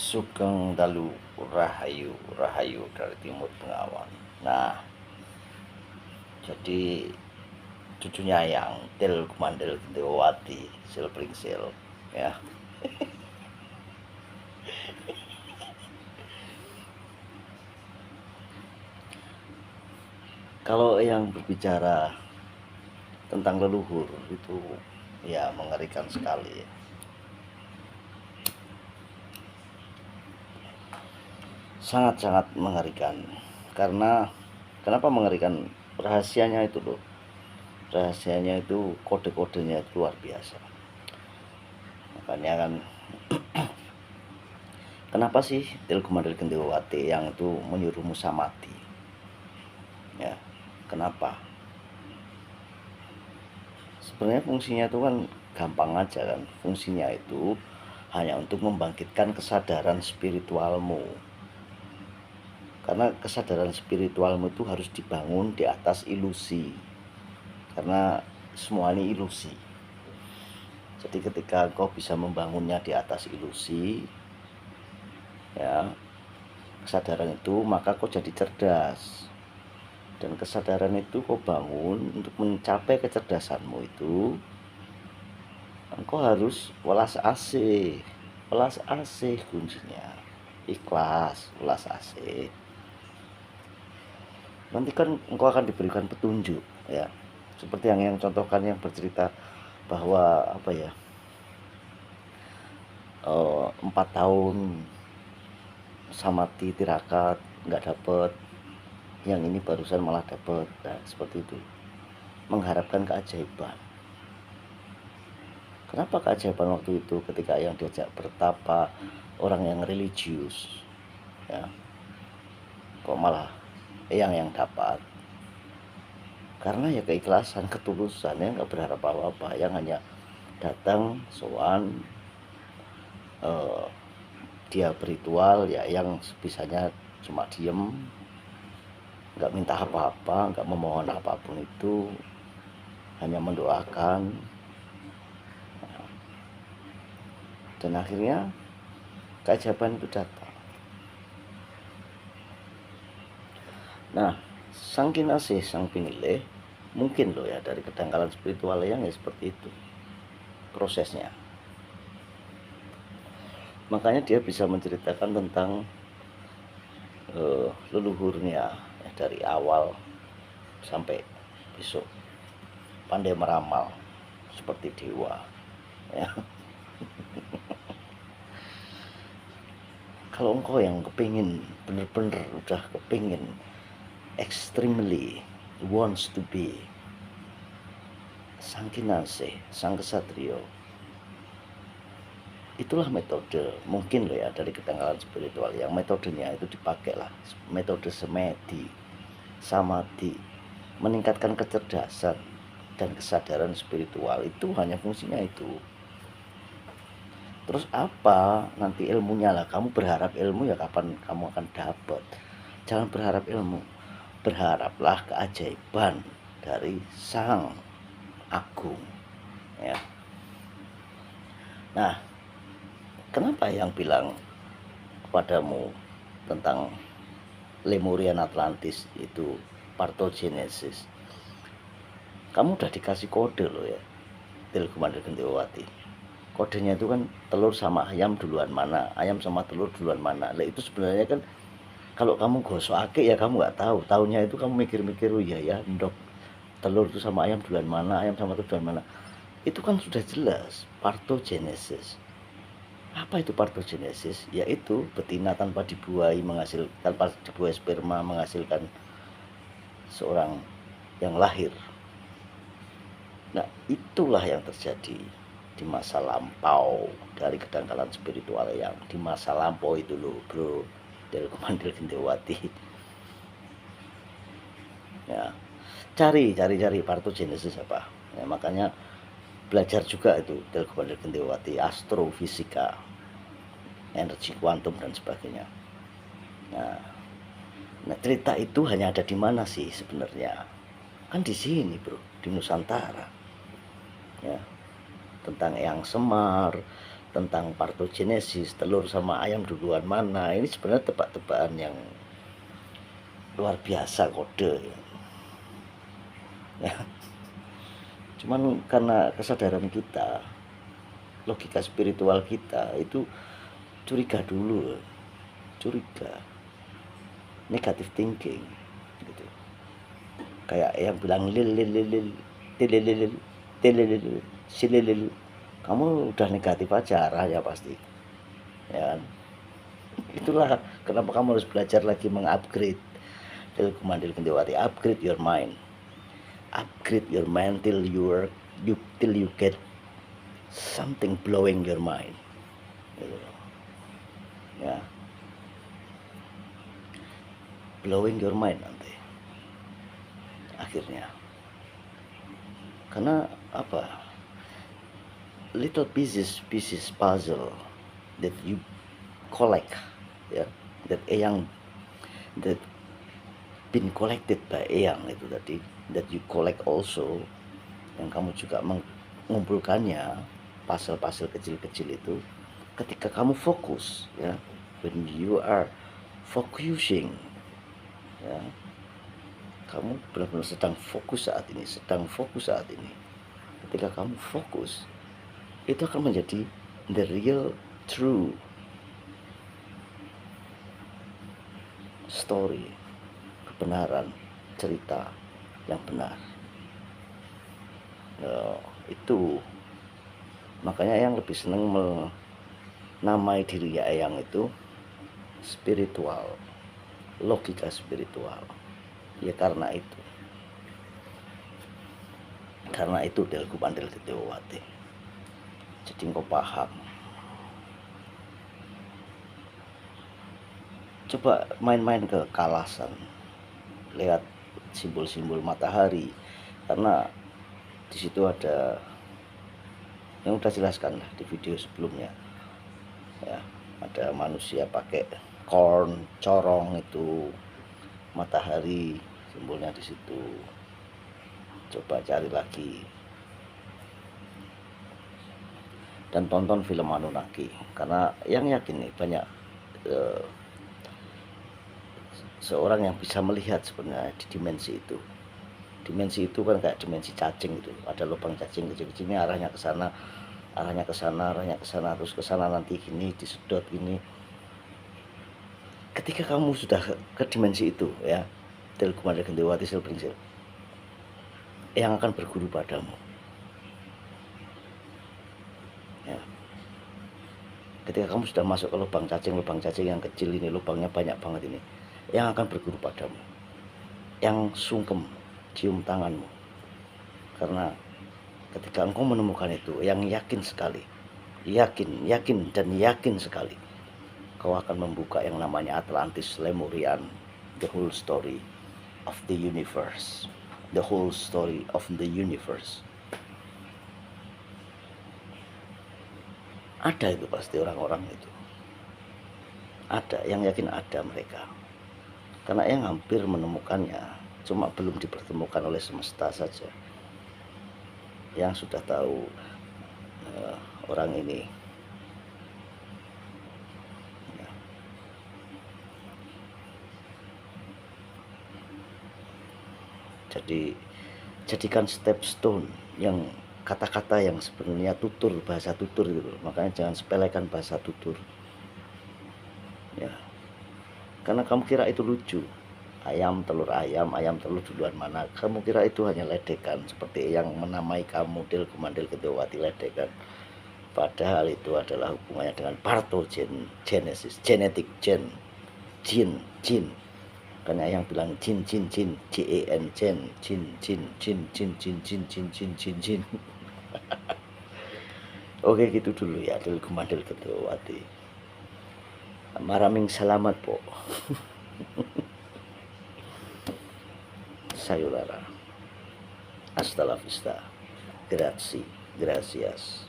Sugeng Dalu Rahayu Rahayu dari Timur Bengawan. Nah, jadi cucunya yang Til Kumandel Dewati Silpringsil ya. Kalau yang berbicara tentang leluhur itu ya mengerikan sekali. Sangat-sangat mengerikan. Karena kenapa mengerikan? Rahasianya itu loh. Rahasianya itu kode-kodenya itu luar biasa. Makanya kan kenapa sih Til Kumandel Gendewati yang itu menyuruh Musa mati? Ya, kenapa? Sebenarnya fungsinya itu kan gampang aja kan. Fungsinya itu hanya untuk membangkitkan kesadaran spiritualmu. Karena kesadaran spiritualmu itu harus dibangun di atas ilusi. Karena semua ini ilusi. Jadi ketika kau bisa membangunnya di atas ilusi, ya, kesadaran itu, maka kau jadi cerdas. Dan kesadaran itu kau bangun untuk mencapai kecerdasanmu itu, engkau harus welas asih. Welas asih kuncinya. Ikhlas, welas asih. Nanti kan engkau akan diberikan petunjuk, ya. Seperti yang contohkan yang bercerita bahwa apa ya, 4 tahun samati tirakat nggak dapet, yang ini barusan malah dapet. Nah, seperti itu, mengharapkan keajaiban. Kenapa keajaiban waktu itu ketika yang diajak bertapa orang yang religius, ya, kok malah yang dapat? Karena ya keikhlasan, ketulusan, ya, nggak berharap apa-apa, yang hanya datang sowan, dia berritual, ya, yang sebisanya cuma diem, nggak minta apa-apa, nggak memohon apapun itu, hanya mendoakan. Dan akhirnya keajaiban itu datang. Nah, sang kinasih, sang pinilih, mungkin loh ya dari kedangkalan spiritual yang ya seperti itu prosesnya. Makanya dia bisa menceritakan tentang leluhurnya ya, dari awal sampai besok, pandai meramal seperti dewa, ya. Kalau engkau yang kepingin, bener-bener udah kepingin, extremely wants to be sang kinasih, sang kesatrio, itulah metode mungkin loh ya dari ketanggalan spiritual yang metodenya itu dipakai lah, metode semedi, samadhi, meningkatkan kecerdasan dan kesadaran spiritual. Itu hanya fungsinya itu. Terus apa nanti ilmunya lah, kamu berharap ilmu ya kapan kamu akan dapat. Jangan berharap ilmu, berharaplah keajaiban dari sang agung, ya. Nah, kenapa yang bilang kepadamu tentang Lemurian Atlantis itu partogenesis? Kamu udah dikasih kode loh ya, Til Kumandel Gendewati. Kodenya itu kan telur sama ayam duluan mana, ayam sama telur duluan mana. Lah itu sebenarnya kan kalau kamu gosokake ya kamu nggak tahu. Tahunya itu kamu mikir-mikir, oh iya ya, ndok, telur itu sama ayam duluan mana, ayam sama telur duluan mana. Itu kan sudah jelas partogenesis. Apa itu partogenesis? Yaitu betina tanpa dibuahi tanpa dibuahi sperma menghasilkan seorang yang lahir. Nah, itulah yang terjadi di masa lampau dari kedangkalan spiritual yang di masa lampau itu loh, bro, Til Kumandel Gendewati. Ya, cari partogenesis apa. Ya, makanya belajar juga itu Til Kumandel Gendewati, astrofisika, energi kuantum dan sebagainya. Nah, cerita itu hanya ada di mana sih sebenarnya? Kan di sini, bro, di Nusantara. Ya, tentang Eyang Semar, tentang partogenesis, telur sama ayam duluan mana, ini sebenarnya tebak-tebakan yang luar biasa kode ya. Cuman karena kesadaran kita, logika spiritual kita itu curiga dulu, curiga, negative thinking gitu. Kayak yang bilang lil lil lil lil lil lil lil sililil, kamu udah negatif aja arahnya pasti ya kan? Itulah kenapa kamu harus belajar lagi mengupgrade Tilku Mandil Kendewati. Upgrade your mind, upgrade your mind till you get something blowing your mind gitu. Ya, blowing your mind nanti akhirnya, karena apa, little pieces puzzle that you collect ya, that been collected by Eyang itu tadi, that you collect also, yang kamu juga mengumpulkannya, puzzle-puzzle kecil-kecil itu, ketika kamu fokus ya, when you are focusing ya, kamu benar-benar sedang fokus saat ini, ketika kamu fokus, itu akan menjadi the real true story, kebenaran, cerita yang benar. Itu makanya yang lebih senang menamai diri yang itu spiritual, logika spiritual ya, karena itu Tilku Mandil Kendewati. Jadi engkau paham, coba main-main ke Kalasan, lihat simbol-simbol matahari, karena di situ ada yang udah jelaskan lah di video sebelumnya ya, ada manusia pakai corong itu matahari, simbolnya di situ. Coba cari lagi dan tonton film Anunnaki, karena yang yakin nih banyak seorang yang bisa melihat sebenarnya di dimensi itu. Dimensi itu kan kayak dimensi cacing itu, ada lubang cacing kecil-kecilnya, arahnya ke sana, terus ke sana, nanti gini disedot gini. Ketika kamu sudah ke dimensi itu ya, Tilku Mandil Kendewati Silpringsil yang akan berguru padamu ya. Ketika kamu sudah masuk ke lubang cacing yang kecil ini, lubangnya banyak banget ini, yang akan berguru padamu, yang sungkem cium tanganmu, karena ketika engkau menemukan itu, yang yakin sekali, yakin sekali, kau akan membuka yang namanya Atlantis, Lemurian, the whole story of the universe, Ada itu pasti orang-orang itu, ada yang yakin, ada mereka, karena yang hampir menemukannya, cuma belum dipertemukan oleh semesta saja. Yang sudah tahu orang ini ya. Jadi jadikan stepstone yang kata-kata yang sebenarnya tutur, bahasa tutur gitu. Makanya jangan sepelekan bahasa tutur ya, karena kamu kira itu lucu, ayam telur duluan mana, kamu kira itu hanya ledekan, seperti yang menamai kamu Tilku Mandil Kendewati ledekan, padahal itu adalah hubungannya dengan partogenesis, genetik, jin, karena yang bilang jin, JEN, jin. Oke, gitu dulu ya Tilku Mandil Kendewati. Maraming salamat po. Sayonara. Hasta la vista. Gracias.